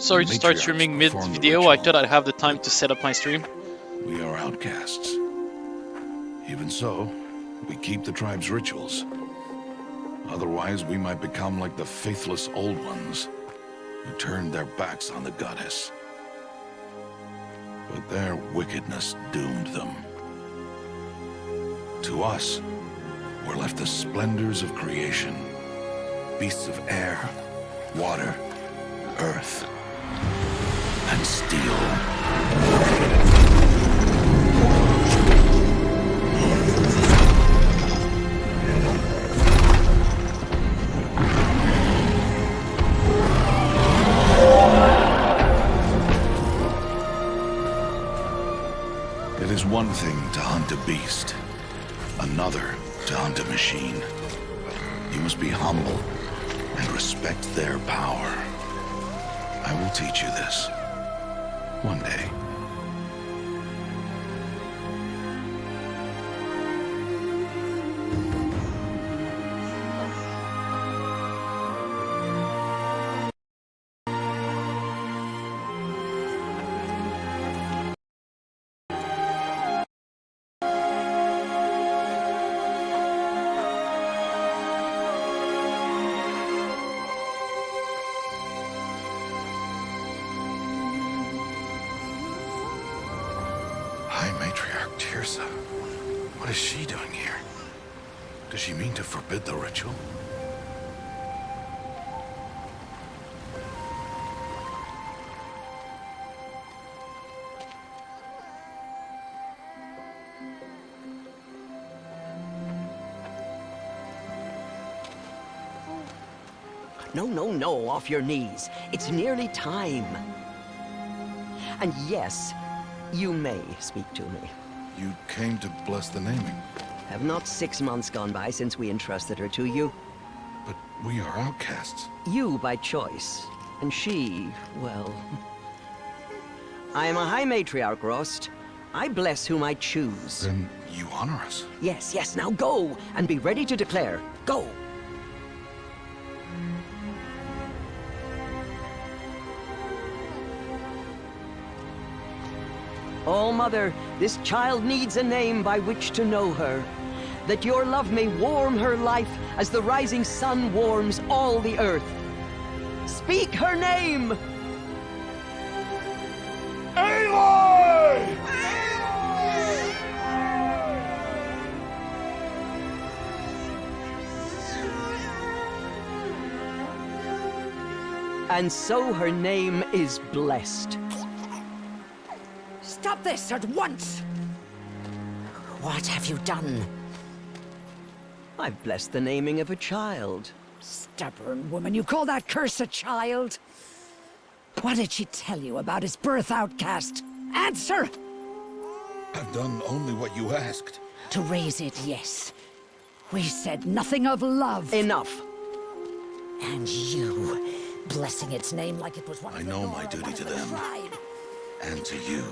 Sorry to start streaming mid-video, I thought I'd have the time to set up my stream. We are outcasts. Even so, we keep the tribe's rituals. Otherwise, we might become like the faithless Old Ones, who turned their backs on the goddess. But their wickedness doomed them. To us, were left the splendors of creation. Beasts of air, water, earth, and steel. It is one thing to hunt a beast, another to hunt a machine. You must be humble and respect their power. I will teach you this one day. What is she doing here? Does she mean to forbid the ritual? No, off your knees. It's nearly time. And yes, you may speak to me. You came to bless the naming. Have not 6 months gone by since we entrusted her to you? But we are outcasts. You by choice, and she, well... I am a High Matriarch, Rost. I bless whom I choose. Then you honor us. Yes, now go, and be ready to declare. Go! All-Mother, this child needs a name by which to know her. That your love may warm her life as the rising sun warms all the earth. Speak her name! Aloy! And so her name is blessed. Stop this at once! What have you done? I've blessed the naming of a child. Stubborn woman, you call that curse a child? What did she tell you about his birth, outcast? Answer! I've done only what you asked. To raise it, yes. We said nothing of love. Enough. And you, blessing its name like it was one of I the know Nora, my duty one of to the them. tribe. And to you.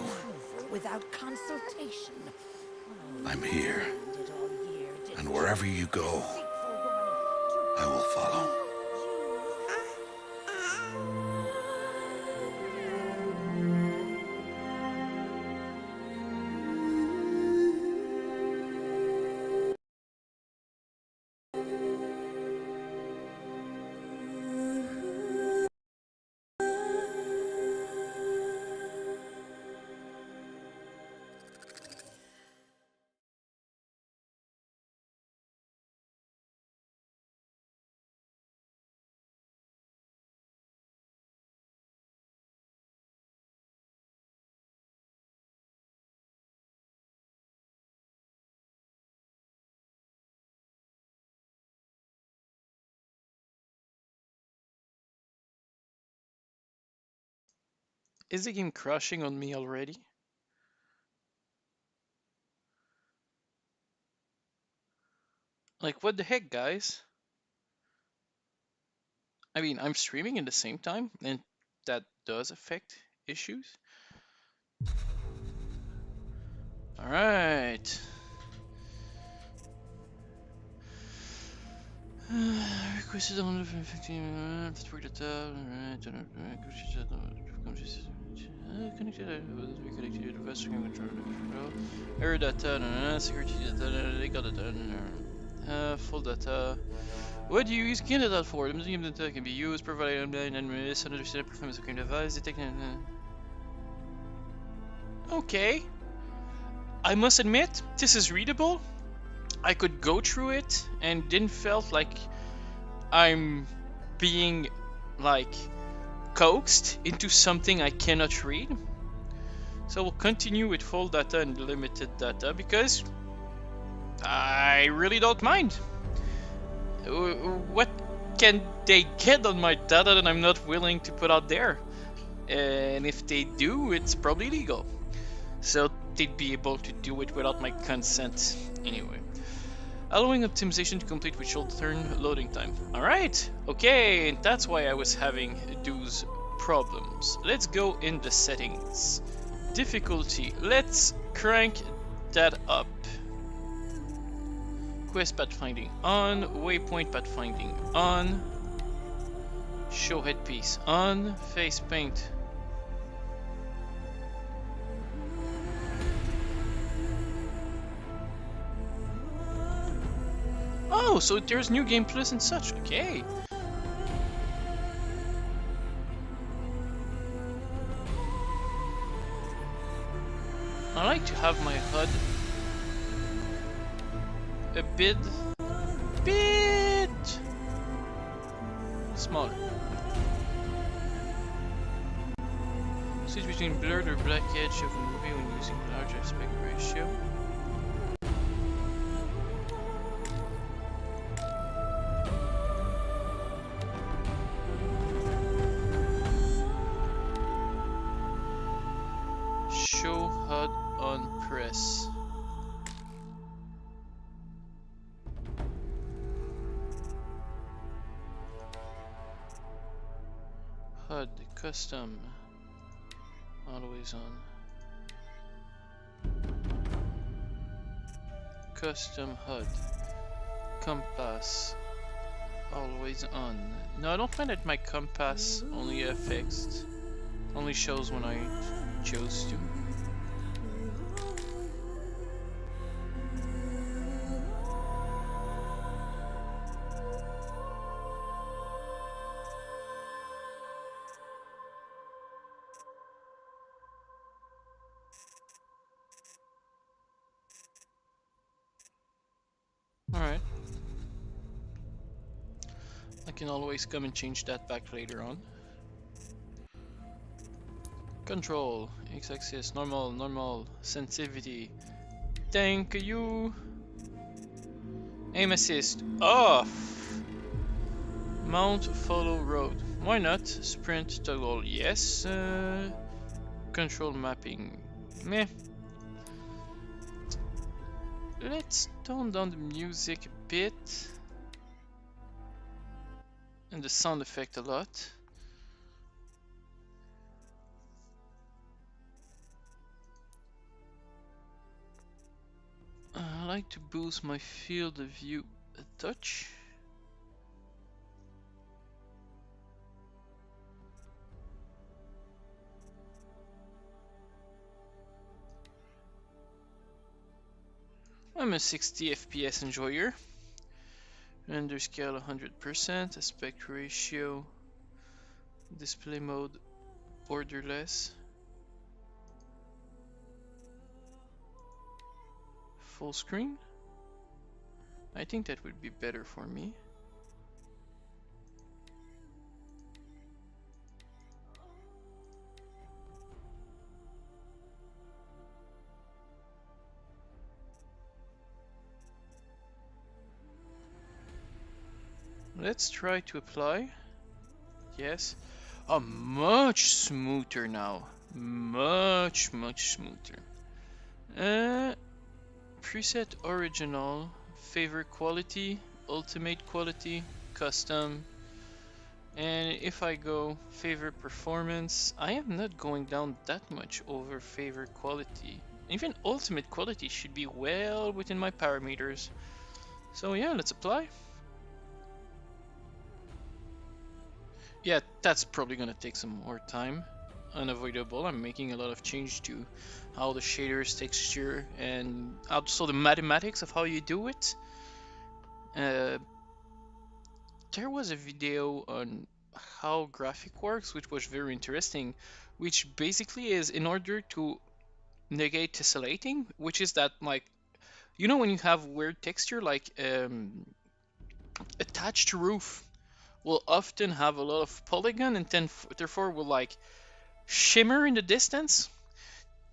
Without consultation. I'm here. And wherever you go, I will follow. Is the game crashing on me already? Like, what the heck, guys? I mean, I'm streaming at the same time, and that does affect issues. Alright. Requested on 15 work data. Connected. Reconnected to the best control. Error data. Security data. Legal data. Full data. What do you use game data for? The game data can be used, provided online and misunderstood performance of game device detecting. Okay. I must admit, this is readable. I could go through it and didn't felt like I'm being like coaxed into something I cannot read. So we'll continue with full data and limited data because I really don't mind. What can they get on my data that I'm not willing to put out there? And if they do, it's probably legal. So they'd be able to do it without my consent anyway. Allowing optimization to complete with short turn loading time. Alright, okay, that's why I was having those problems. Let's go in the settings. Difficulty, let's crank that up. Quest pathfinding on, waypoint pathfinding on, show headpiece on, face paint. Oh, so there's new game plus and such. Okay. I like to have my HUD a bit smaller. Switch between blurred or black edge of a movie when using large aspect ratio. Show HUD on press. HUD custom. Always on. Custom HUD. Compass. Always on. No, I don't find that my compass only fixed. Only shows when I chose to. Alright. I can always come and change that back later on. Control, x-axis, normal, sensitivity. Thank you. Aim assist, off. Mount, follow road. Why not? Sprint, toggle, yes. Control mapping, meh. Let's tone down the music a bit. And the sound effect a lot. I like to boost my field of view a touch. I'm a 60 FPS enjoyer. Render scale 100%, aspect ratio, display mode borderless, full screen. I think that would be better for me. Let's try to apply. Yes. Oh, much smoother now. Much smoother. Preset original, favor quality, ultimate quality, custom. And if I go favor performance, I am not going down that much over favor quality. Even ultimate quality should be well within my parameters. So yeah, let's apply. that's probably gonna take some more time. Unavoidable. I'm making a lot of change to how the shaders texture and also the mathematics of how you do it. Uh, there was a video on how graphic works, which was very interesting, which basically is in order to negate tessellating, which is that like when you have weird texture like attached roof will often have a lot of polygon and then therefore will like shimmer in the distance.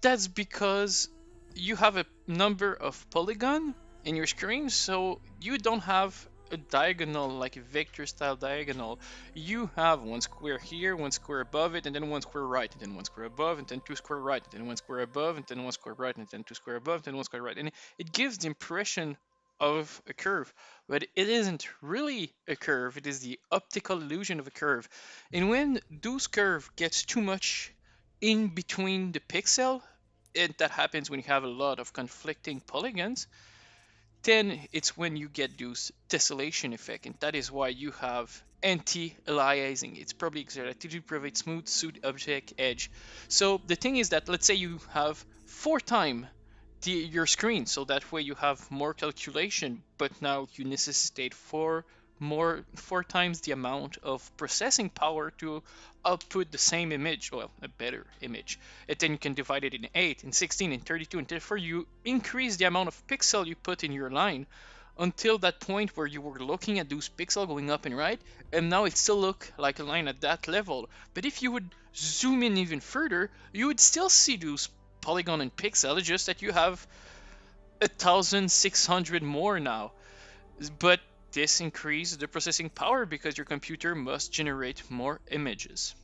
That's because you have a number of polygon in your screen, so you don't have a diagonal like a vector style diagonal. You have one square here, one square above it, and then one square right, and then one square above, and then two square right, and then one square above, and then one square right, and then two square above, and then one square right. And it gives the impression of a curve, but it isn't really a curve. It is the optical illusion of a curve. And when those curve gets too much in between the pixel, that happens when you have a lot of conflicting polygons, then it's when you get those tessellation effect, and that is why you have anti-aliasing. It's probably exactly to provide smooth suit object edge. So the thing is that let's say you have 4 times your screen, so that way you have more calculation, but now you necessitate four times the amount of processing power to output the same image, well, a better image. And then you can divide it in 8, in 16, in 32, and therefore you increase the amount of pixel you put in your line until that point where you were looking at those pixels going up and right, and now it still look like a line at that level. But if you would zoom in even further, you would still see those polygon and pixel, just that you have 1,600 more now. But this increases the processing power because your computer must generate more images.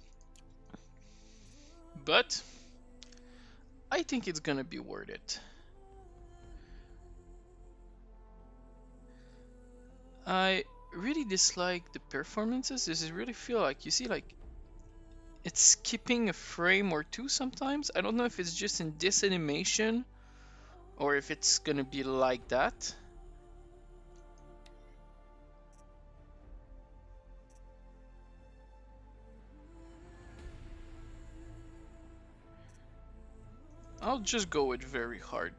But I think it's gonna be worth it. I really dislike the performances. Does it really feel like, you see, like it's skipping a frame or two sometimes? I don't know if it's just in this animation or if it's gonna be like that. I'll just go with very hard.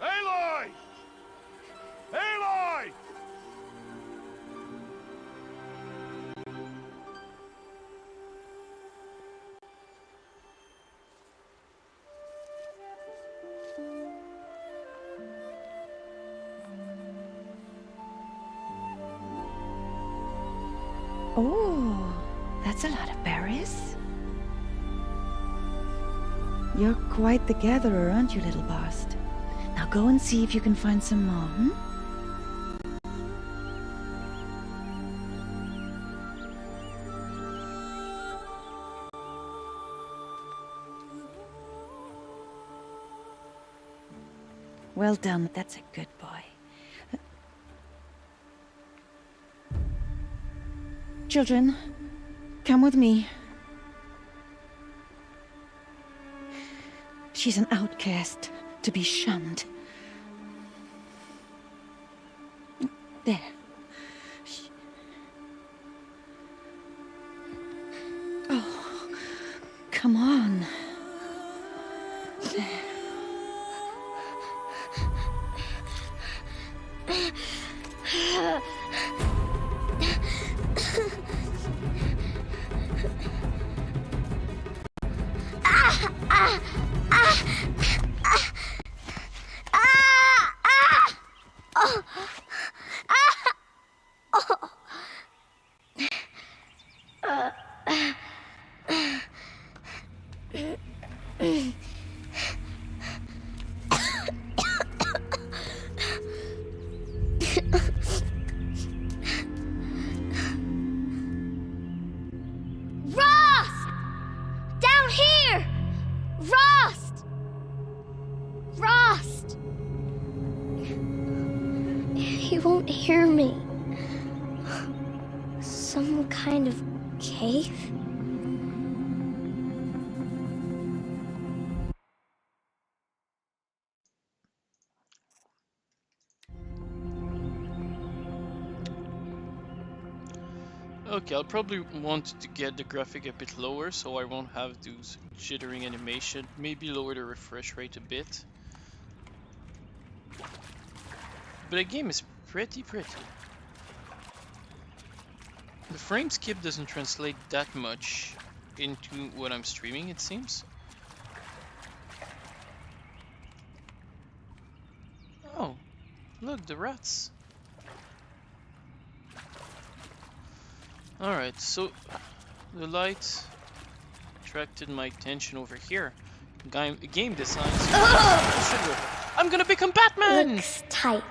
Aloy! Aloy! Oh, that's a lot of berries. You're quite the gatherer, aren't you, little Bast? Now go and see if you can find some more, hmm? Well done, that's a good boy. Children, come with me. She's an outcast, to be shunned. There. Oh, come on. There. Rost! Down here! Rost! Rost! He won't hear me. Some kind of cave? Okay, I'll probably want to get the graphic a bit lower so I won't have those jittering animation. Maybe lower the refresh rate a bit. But the game is pretty. The frame skip doesn't translate that much into what I'm streaming, it seems. Oh, look, the rats. Alright, so the light attracted my attention over here. Game design. I'm gonna become Batman! Looks tight,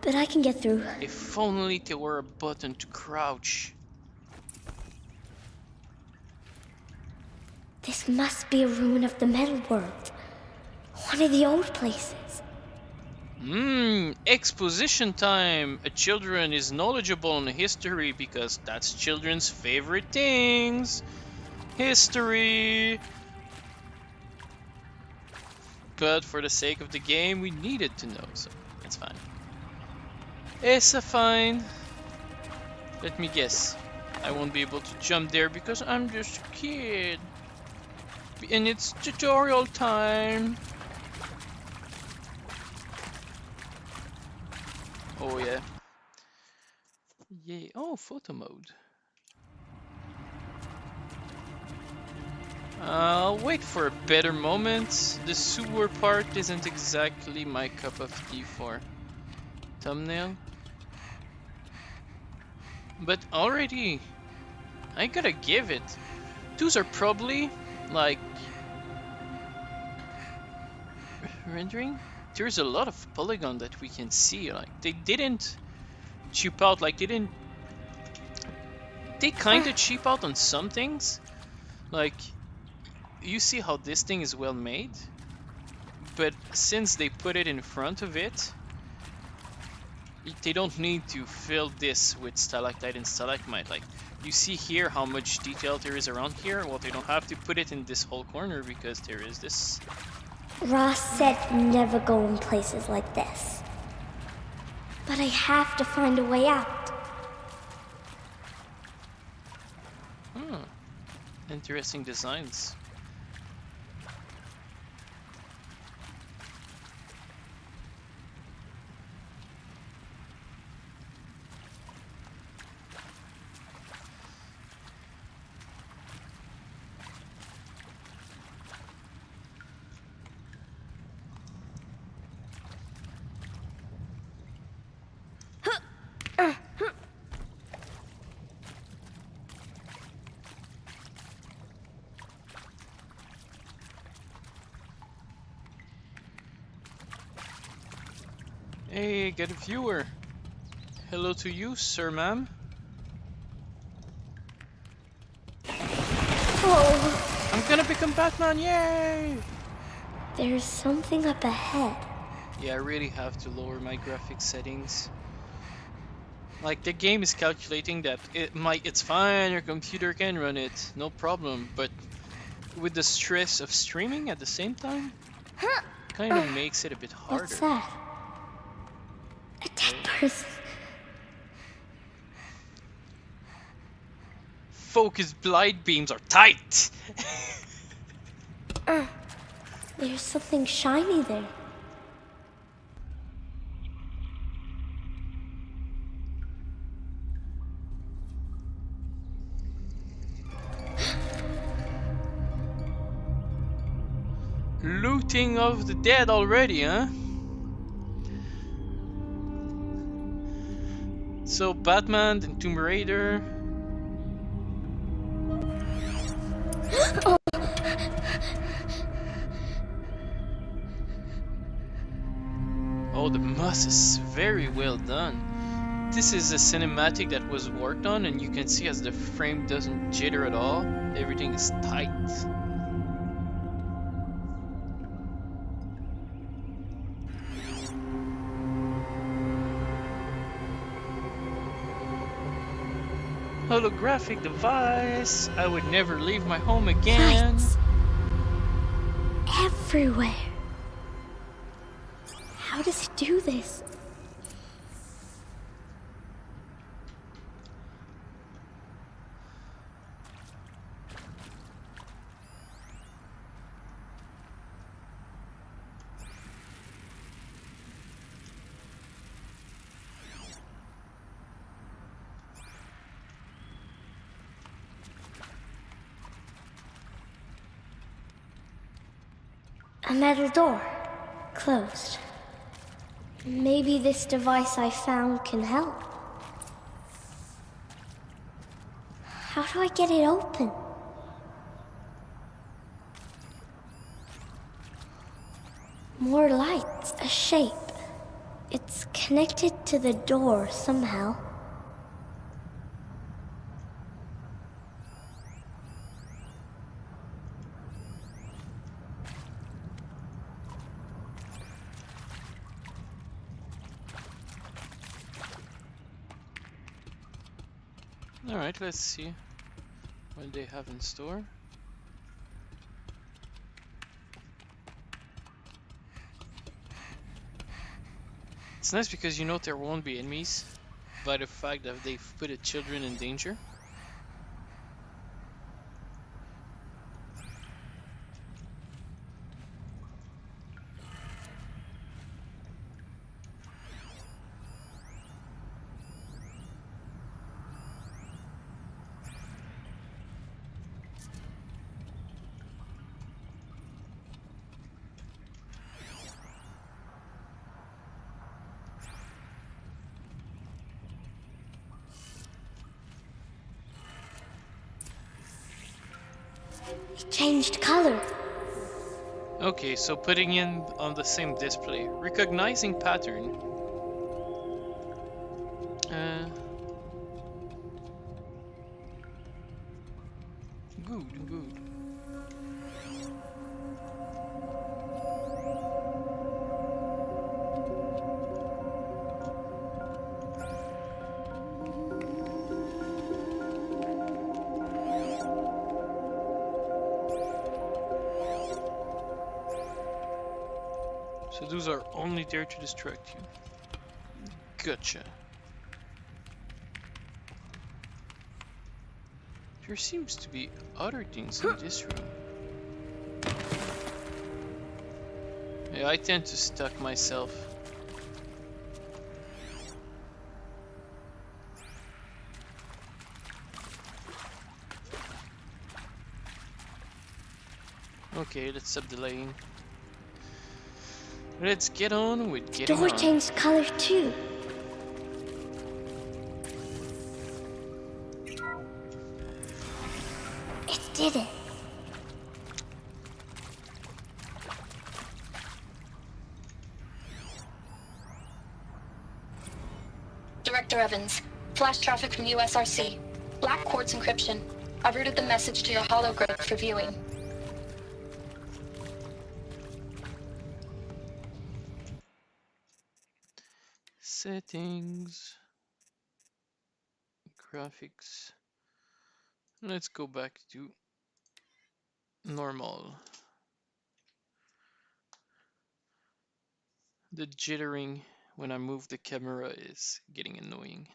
but I can get through. If only there were a button to crouch. This must be a ruin of the metal world. One of the old places. Exposition time! A children is knowledgeable on history because that's children's favorite things. History! But for the sake of the game, we needed to know, so it's fine. It's fine. Let me guess. I won't be able to jump there because I'm just a kid. And it's tutorial time. Oh yeah. Yay. Oh, photo mode. I'll wait for a better moment. The sewer part isn't exactly my cup of tea for thumbnail. But already, I gotta give it. Those are probably like rendering. There's a lot of polygon that we can see. Like they didn't cheap out. Like they didn't. They kind of cheap out on some things. Like you see how this thing is well made, but since they put it in front of it, they don't need to fill this with stalactite and stalagmite. Like you see here how much detail there is around here. Well, they don't have to put it in this whole corner because there is this. Ross said never go in places like this. But I have to find a way out. Interesting designs. Hey, get a viewer. Hello to you, sir, ma'am. Oh, I'm gonna become Batman, yay! there's something up ahead. Yeah, I really have to lower my graphics settings. Like, the game is calculating that it's fine, your computer can run it, no problem, but with the stress of streaming at the same time, kind of makes it a bit harder. What's that? A dead person. Focus blind beams are tight! There's something shiny there. Looting of the dead already, huh? So Batman and Tomb Raider. Oh, the moss is very well done. This is a cinematic that was worked on, and you can see as the frame doesn't jitter at all, everything is tight. Holographic device. I would never leave my home again. Lights. Everywhere. How does he do this? A metal door. Closed. Maybe this device I found can help. How do I get it open? More lights, a shape. It's connected to the door somehow. Alright, let's see what they have in store. It's nice because you know there won't be enemies by the fact that they've put the children in danger. It changed color. Okay, so putting in on the same display, recognizing pattern. Good. So those are only there to distract you. Gotcha. There seems to be other things in this room. Yeah, I tend to stuck myself. Okay, let's stop delaying. Let's get on with The getting door on. changed color too. It did it. Director Evans, flash traffic from USRC. Black quartz encryption. I've routed the message to your hologrid for viewing. Settings. Graphics. Let's go back to normal. The jittering when I move the camera is getting annoying.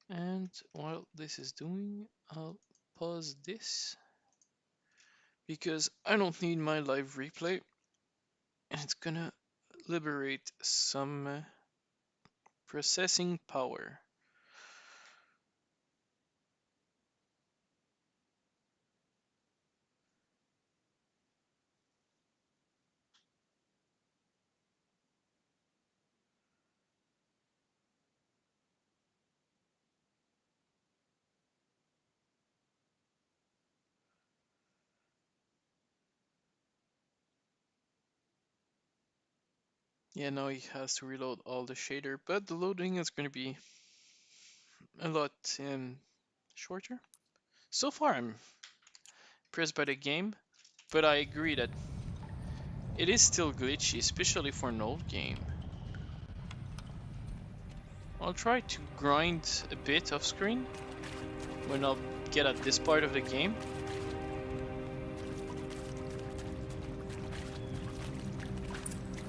And while this is doing, I'll pause this because I don't need my live replay and it's gonna liberate some processing power. Yeah, now he has to reload all the shader, but the loading is going to be a lot shorter. So far, I'm impressed by the game, but I agree that it is still glitchy, especially for an old game. I'll try to grind a bit off screen when I'll get at this part of the game.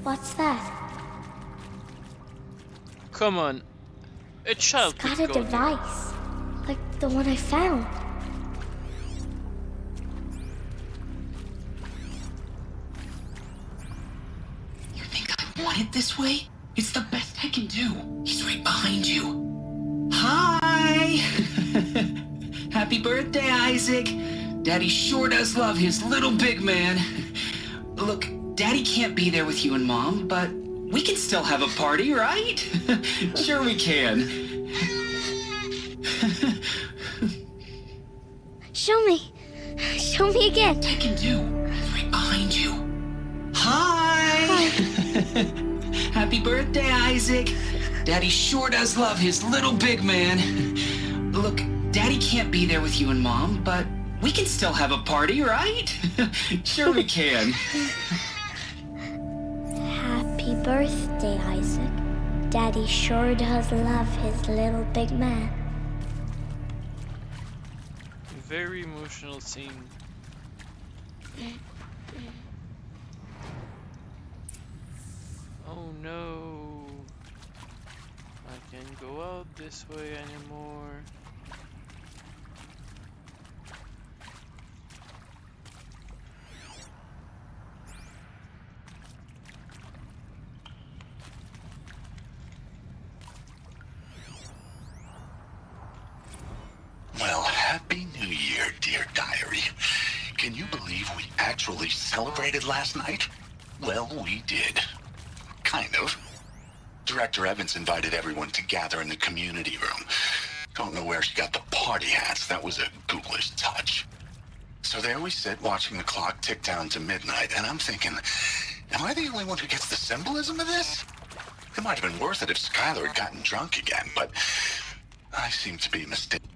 What's that? Come on, a child It's got could a go device. Like the one I found. You think I want it this way? It's the best I can do. He's right behind you. Hi! Happy birthday, Isaac. Daddy sure does love his little big man. Look, Daddy can't be there with you and Mom, but we can still have a party, right? Sure we can. Show me. Show me again. I can do. It's right behind you. Hi! Happy birthday, Isaac. Daddy sure does love his little big man. Look, Daddy can't be there with you and Mom, but we can still have a party, right? Sure we can. Happy birthday, Isaac. Daddy sure does love his little big man. Very emotional scene. Oh no. I can't go out this way anymore. Well, Happy New Year, dear diary. Can you believe we actually celebrated last night? Well, we did. Kind of. Director Evans invited everyone to gather in the community room. Don't know where she got the party hats. That was a ghoulish touch. So there we sit, watching the clock tick down to midnight, and I'm thinking, am I the only one who gets the symbolism of this? It might have been worth it if Skylar had gotten drunk again, but I seem to be mistaken.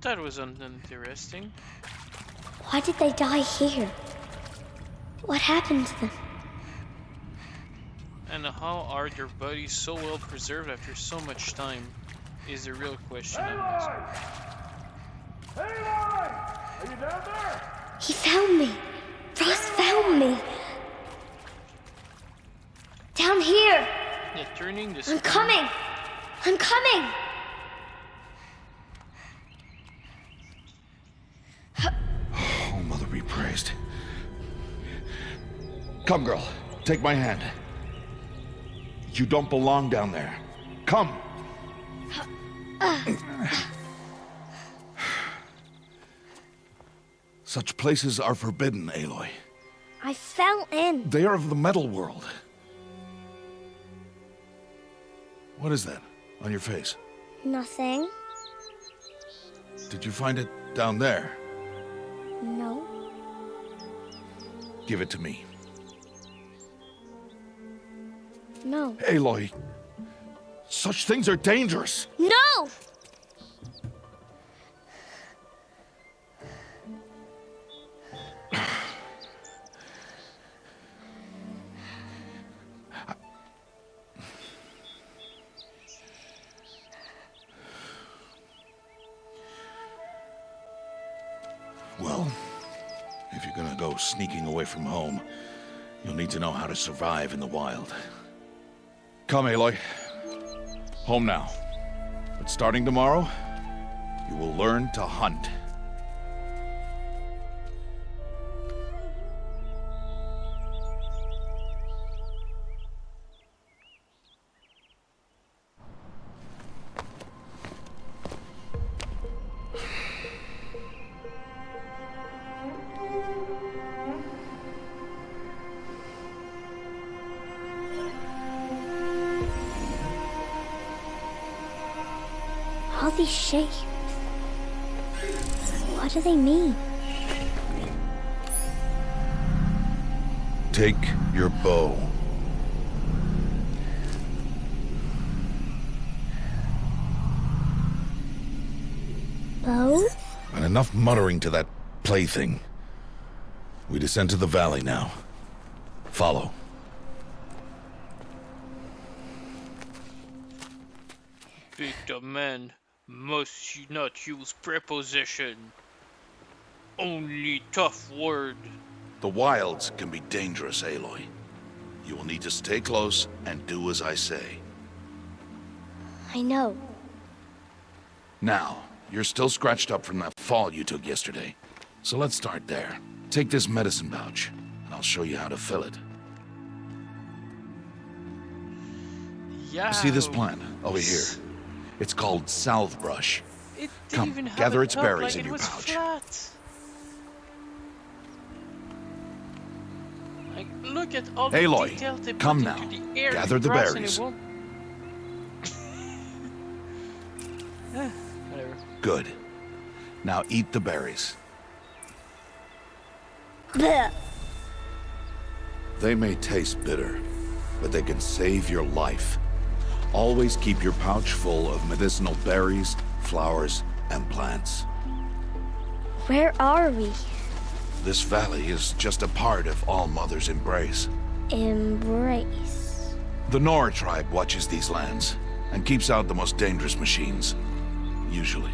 That was uninteresting. Why did they die here? What happened to them? And how are their bodies so well preserved after so much time is the real question I'm asking. Are you down there? He found me. Ross found me. Down here. Yeah, turning this. I'm coming. I'm coming. Oh, Mother be praised. Come, girl. Take my hand. You don't belong down there. Come. Such places are forbidden, Aloy. I fell in. They are of the metal world. What is that on your face? Nothing. Did you find it down there? No. Give it to me. No. Aloy, such things are dangerous. No! Well, if you're gonna go sneaking away from home, you'll need to know how to survive in the wild. Come, Aloy. Home now. But starting tomorrow, you will learn to hunt. All these shapes. What do they mean? Take your bow. Bow? And enough muttering to that plaything. We descend to the valley now. Follow. Big man must not use preposition. Only tough word. The wilds can be dangerous, Aloy. You will need to stay close and do as I say. I know. Now, you're still scratched up from that fall you took yesterday. So let's start there. Take this medicine pouch, and I'll show you how to fill it. Yeah. See this plant over here? It's called salve brush. It didn't Come, even have gather a its top, berries like in it your was pouch. flat. Like, look at all the Aloy, detail they come put now. into the air, Gather the grass, and berries. it won't. Whatever. Good. Now eat the berries. Blech. They may taste bitter, but they can save your life. Always keep your pouch full of medicinal berries, flowers, and plants. Where are we? This valley is just a part of All Mother's embrace. Embrace. The Nora tribe watches these lands and keeps out the most dangerous machines, usually.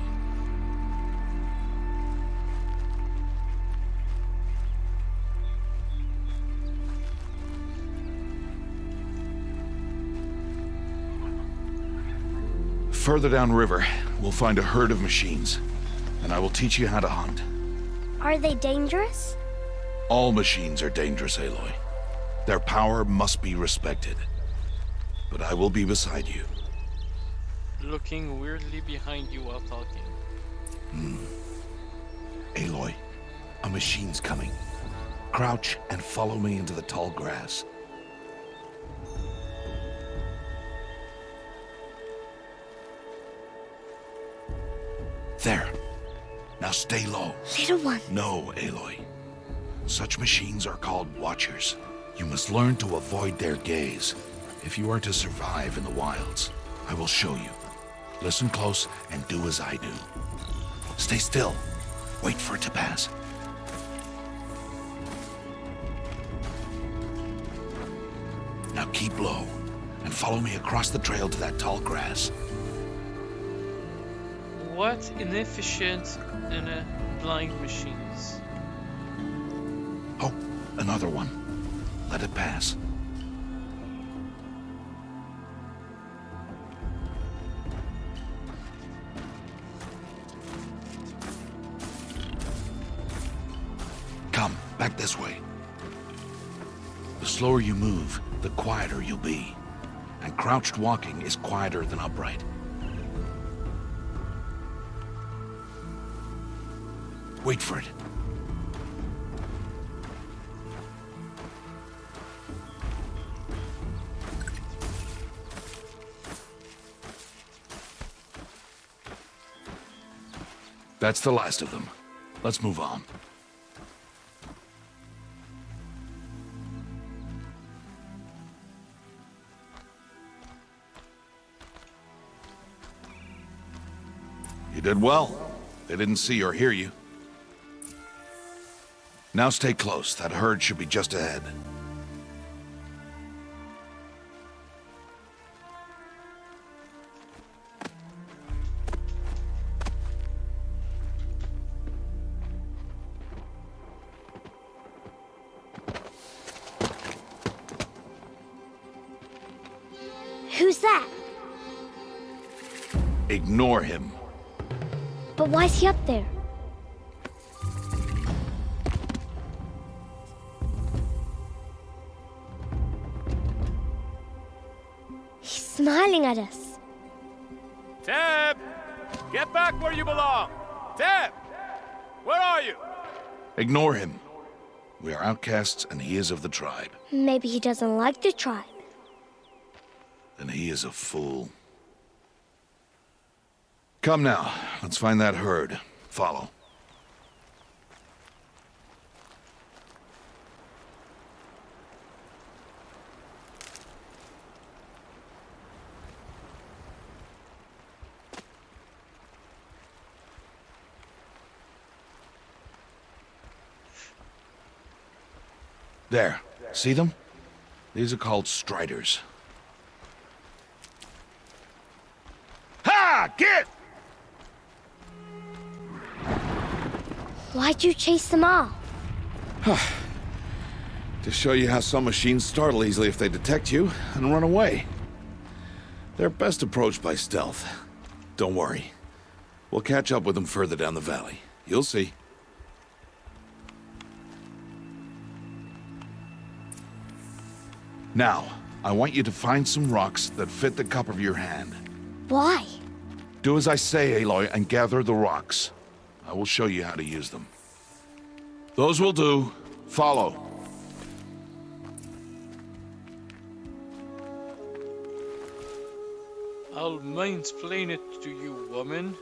Further downriver, we'll find a herd of machines, and I will teach you how to hunt. Are they dangerous? All machines are dangerous, Aloy. Their power must be respected. But I will be beside you. Looking weirdly behind you while talking. Aloy, a machine's coming. Crouch and follow me into the tall grass. There. Now stay low. Little one. No, Aloy. Such machines are called Watchers. You must learn to avoid their gaze if you are to survive in the wilds. I will show you. Listen close and do as I do. Stay still. Wait for it to pass. Now keep low and follow me across the trail to that tall grass. What inefficient and blind machines. Oh, another one. Let it pass. Come, back this way. The slower you move, the quieter you'll be. And crouched walking is quieter than upright. Wait for it. That's the last of them. Let's move on. You did well. They didn't see or hear you. Now stay close. That herd should be just ahead. Who's that? Ignore him. But why's he up there? He's smiling at us. Teb! Get back where you belong! Teb! Where are you? Ignore him. We are outcasts and he is of the tribe. Maybe he doesn't like the tribe. Then he is a fool. Come now, let's find that herd. Follow. There. See them? These are called striders. Ha! Get! Why'd you chase them off? To show you how some machines startle easily if they detect you and run away. They're best approached by stealth. Don't worry. We'll catch up with them further down the valley. You'll see. Now, I want you to find some rocks that fit the cup of your hand. Why? Do as I say, Aloy, and gather the rocks. I will show you how to use them. Those will do. Follow. I'll mansplain it to you, woman.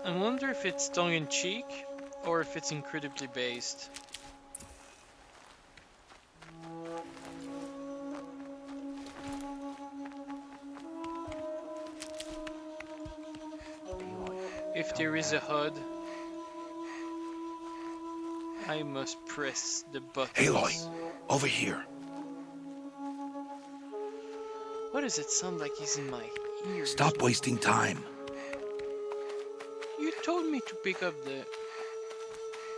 I wonder if it's tongue-in-cheek, or if it's incredibly based. If there is a HUD, I must press the buttons. Aloy, over here. Why does it sound like he's in my ears? Stop wasting time. You told me to pick up the...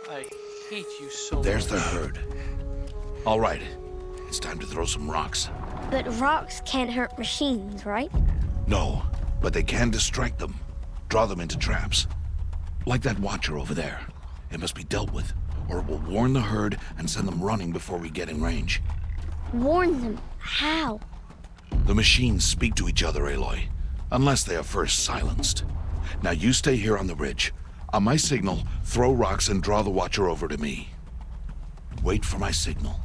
I hate you so There's the much. herd. All right, it's time to throw some rocks. But rocks can't hurt machines, right? No, but they can distract them. Draw them into traps. Like that watcher over there. It must be dealt with, or it will warn the herd and send them running before we get in range. Warn them. How? The machines speak to each other, Aloy, unless they are first silenced. Now you stay here on the ridge. On my signal, throw rocks and draw the watcher over to me. Wait for my signal.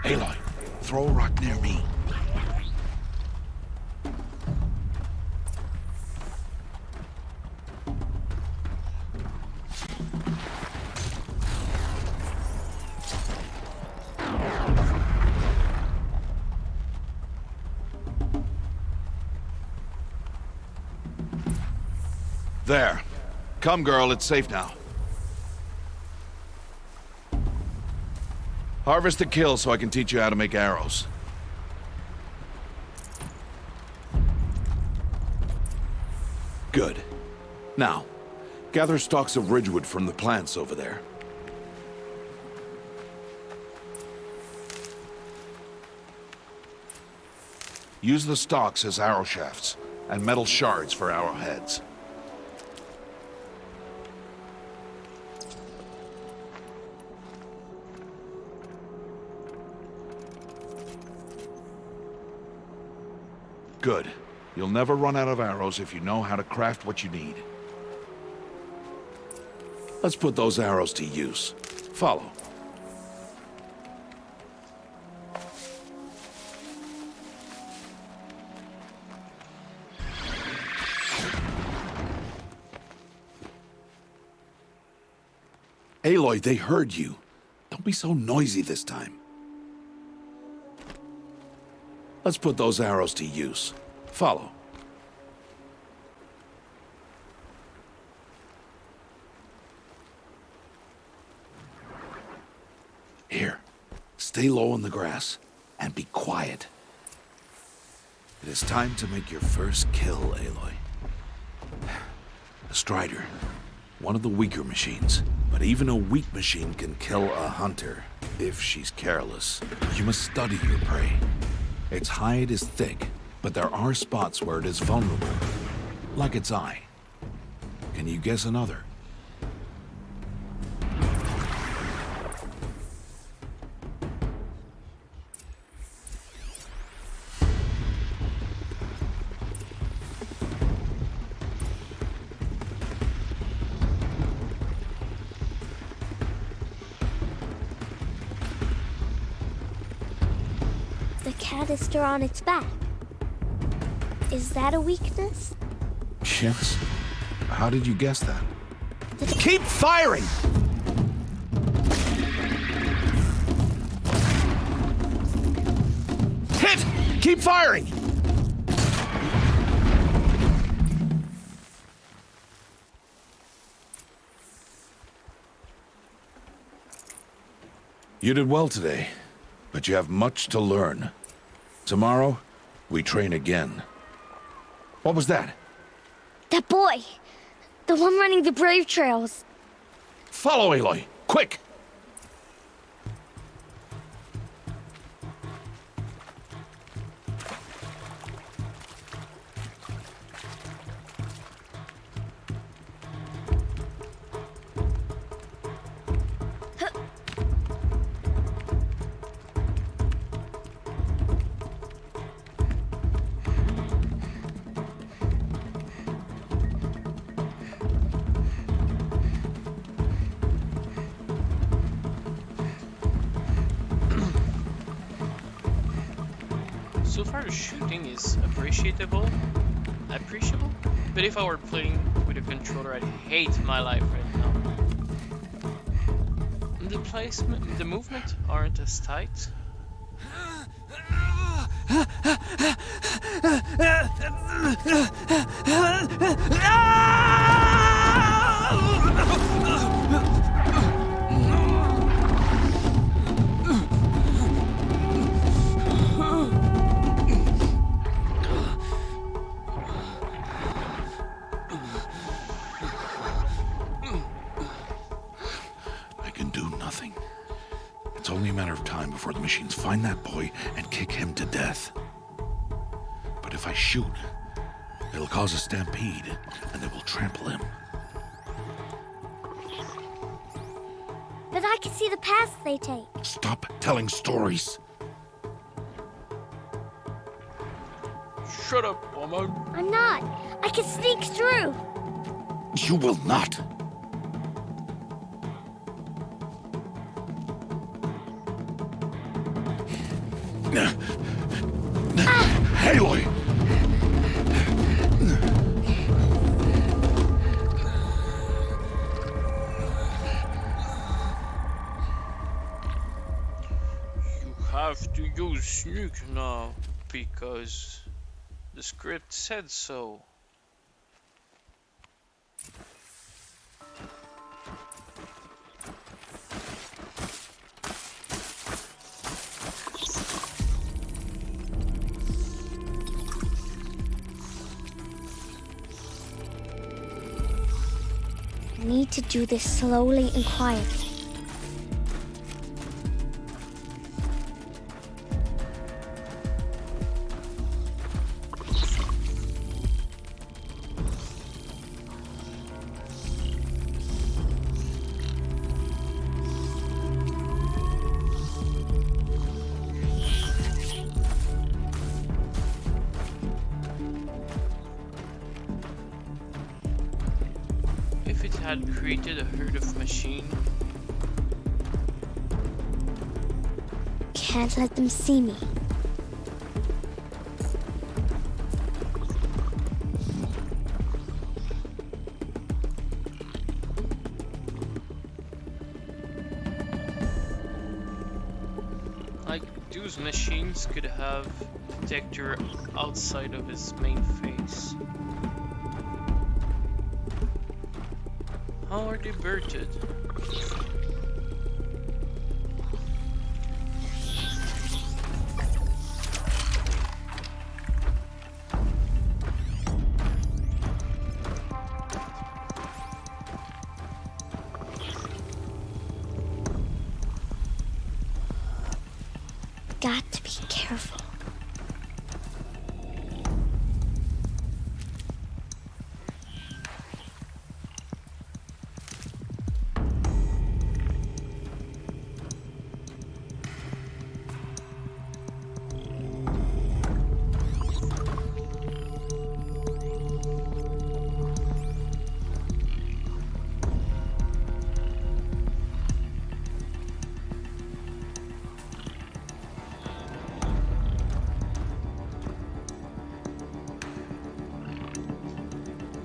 Aloy, throw a rock near me. There. Come, girl, it's safe now. Harvest the kill so I can teach you how to make arrows. Good. Now, gather stalks of ridgewood from the plants over there. Use the stalks as arrow shafts, and metal shards for arrowheads. Good. You'll never run out of arrows if you know how to craft what you need. Let's put those arrows to use. Follow. Aloy, they heard you. Don't be so noisy this time. Let's put those arrows to use. Follow. Here. Stay low in the grass and be quiet. It is time to make your first kill, Aloy. A Strider. One of the weaker machines. But even a weak machine can kill a hunter, if she's careless. You must study your prey. Its hide is thick, but there are spots where it is vulnerable, like its eye. Can you guess another? The canister on its back. Is that a weakness? Yes. How did you guess that? Keep firing! Hit! Keep firing! You did well today, but you have much to learn. Tomorrow, we train again. What was that? That boy! The one running the brave trails. Follow, Aloy! Quick! So far, the shooting is appreciable, but if I were playing with a controller, I'd hate my life right now. The placement, the movement aren't as tight. I can do nothing. It's only a matter of time before the machines find that boy and kick him to death. But if I shoot, it'll cause a stampede, and they will trample him. But I can see the paths they take. Stop telling stories. Shut up, woman. I'm not. I can sneak through. You will not. Aloy! You have to use sneak now, because the script said so. I need to do this slowly and quietly. If it had created a herd of machine, Can't let them see me. like those machines could have a detector outside of his main face. How are they birded? Got to be careful.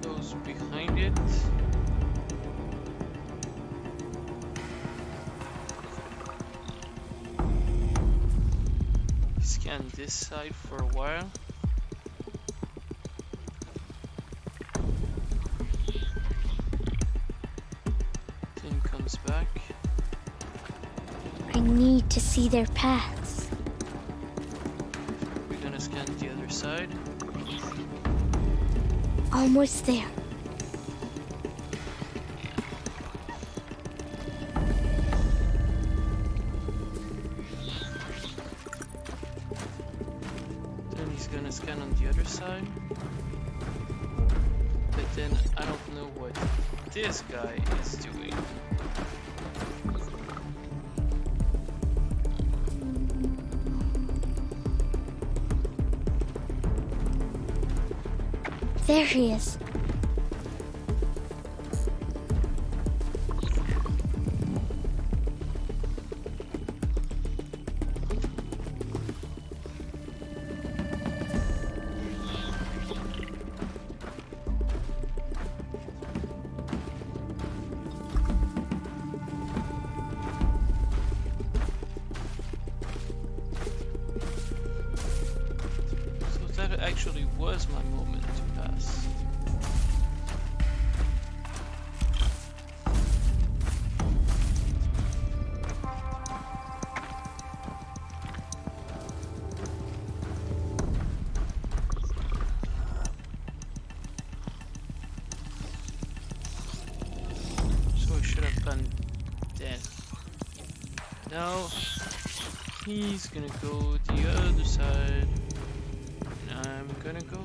Those behind it. Scan this side for a while. Then comes back. I need to see their paths. We're gonna scan the other side. Almost there. Then he's gonna scan on the other side. But then I don't know what this guy is doing. There he is. actually was my moment to pass. So I should have gone dead. Now he's gonna go the other side, and I'm gonna go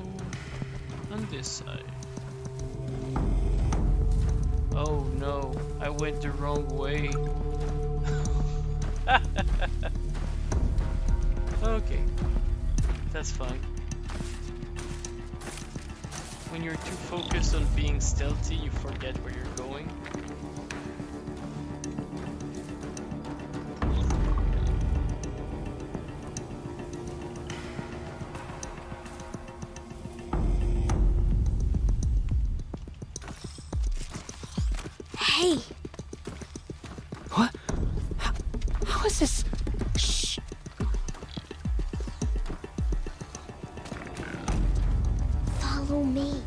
on this side. Oh no, I went the wrong way. Okay, that's fine. When you're too focused on being stealthy, you forget where you're going. Hey, What? How is this? shh. Follow me.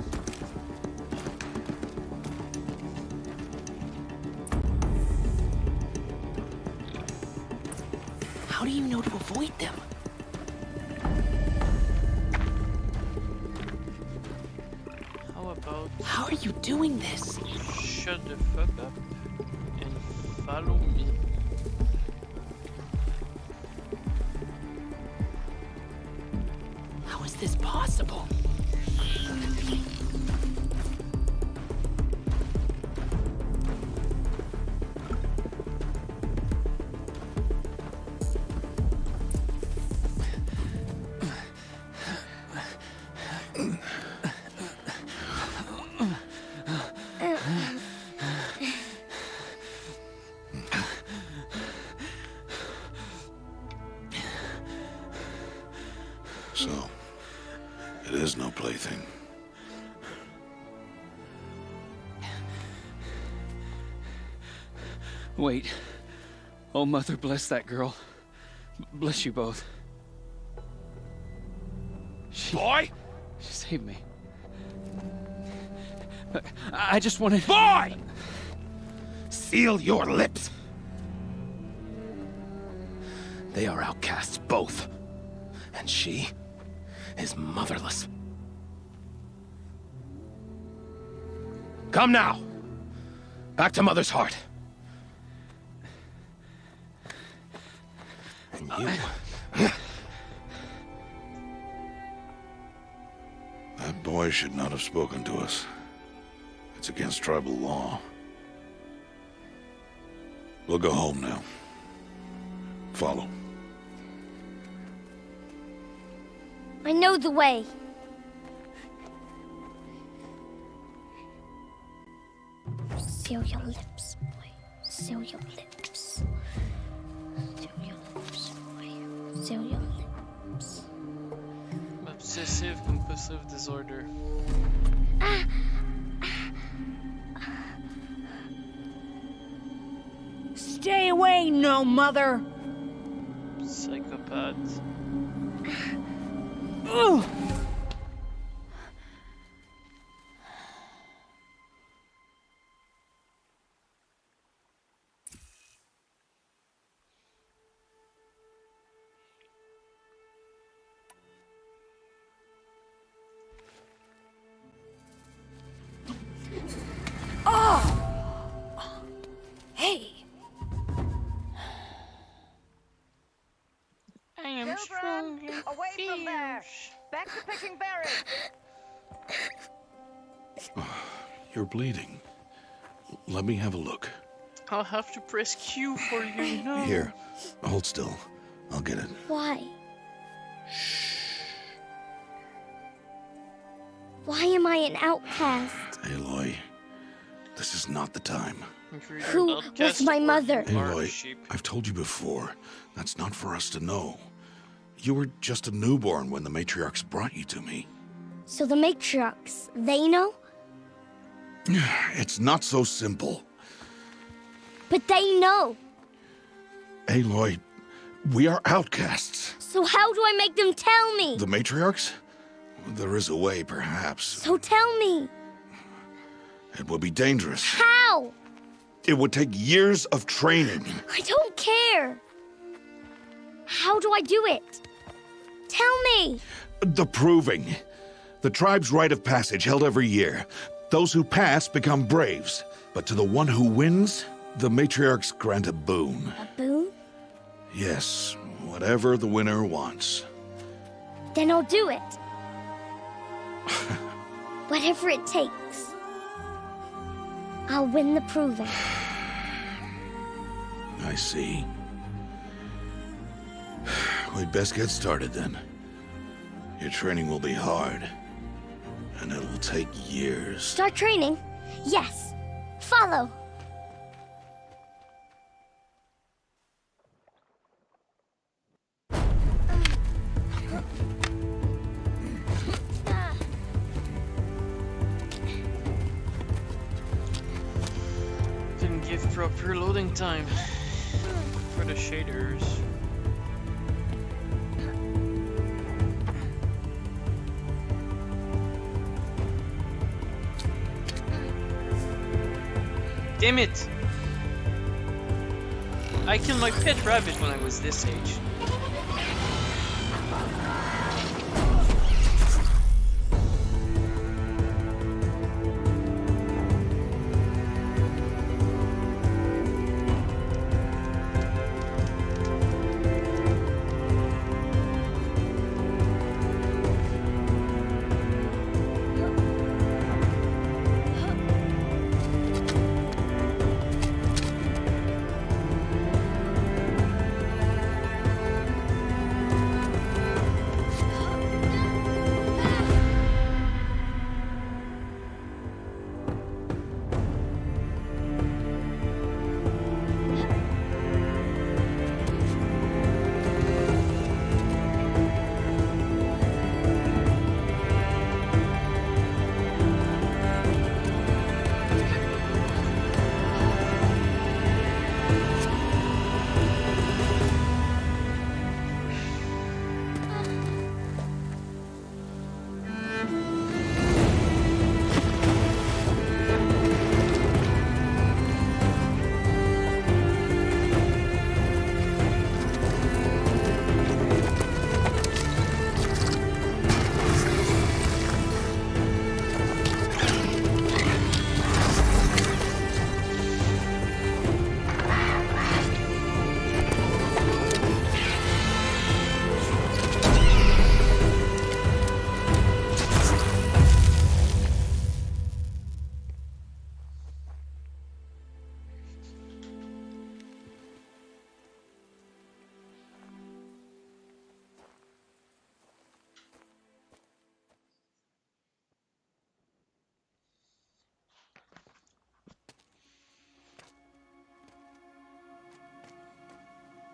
How do you know to avoid them? How about How are you doing this? shut the fuck up and follow me? How is this possible? So, it is no plaything. Wait. Oh, Mother, bless that girl. Bless you both. Boy! She saved me. I just wanted... Boy! Seal your lips! They are outcasts, both. And she is motherless. Come now! Back to Mother's heart. And you... That boy should not have spoken to us. It's against tribal law. We'll go home now. Follow. I know the way. Seal your lips, boy. Seal your lips. Seal your lips, boy. Seal your lips. Obsessive compulsive disorder. Stay away, no mother! Psychopath. Ugh. Hey! I am strong and Away from there! fierce. Back to picking berries! You're bleeding. Let me have a look. I'll have to press Q for you now. Here, hold still. I'll get it. Why? Why am I an outcast? Aloy, this is not the time. Who was my mother? Aloy, I've told you before, that's not for us to know. You were just a newborn when the matriarchs brought you to me. So the matriarchs, they know? It's not so simple. But they know. Aloy, we are outcasts. So how do I make them tell me? The matriarchs? There is a way, perhaps. So tell me, It would be dangerous. how? It would take years of training. I don't care. How do I do it? Tell me. The proving. The tribe's rite of passage held every year. Those who pass become braves. But to the one who wins, the matriarchs grant a boon. A boon? Yes, whatever the winner wants. Then I'll do it. Whatever it takes. I'll win the proving. I see. We'd best get started then. Your training will be hard, and it will take years. Start training? Yes. Follow. Didn't give proper loading time for the shaders. Damn it! I killed my pet rabbit when I was this age.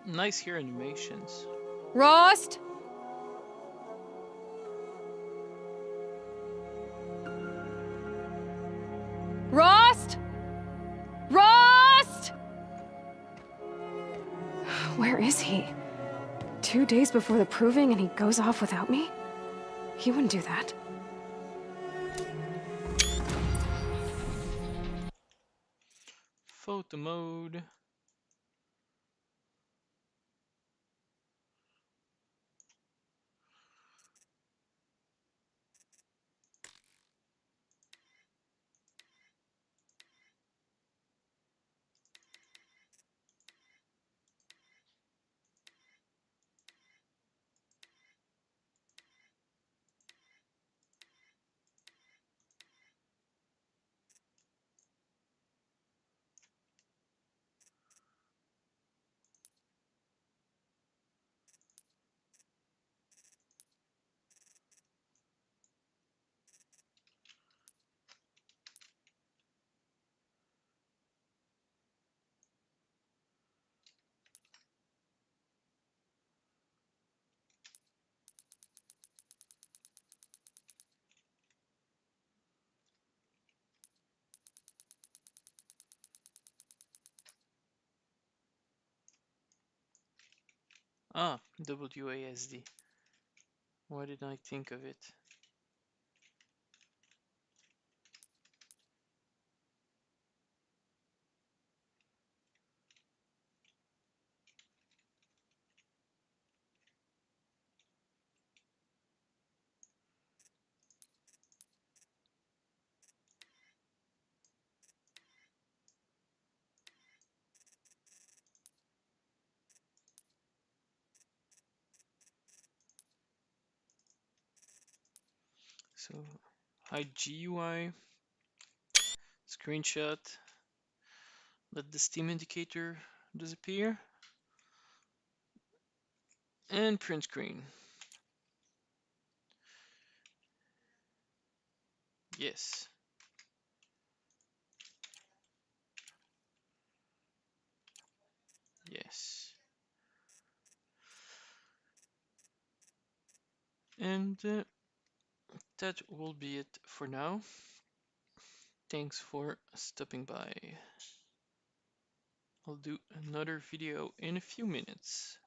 Nice here animations. Rost? Rost? Rost? Where is he? 2 days before the proving and he goes off without me? He wouldn't do that. Photo mode. Ah, WASD. Why did I think of it? So hide GUI, screenshot, let the Steam indicator disappear, and print screen. Yes. Yes. And that will be it for now. Thanks for stopping by. I'll do another video in a few minutes.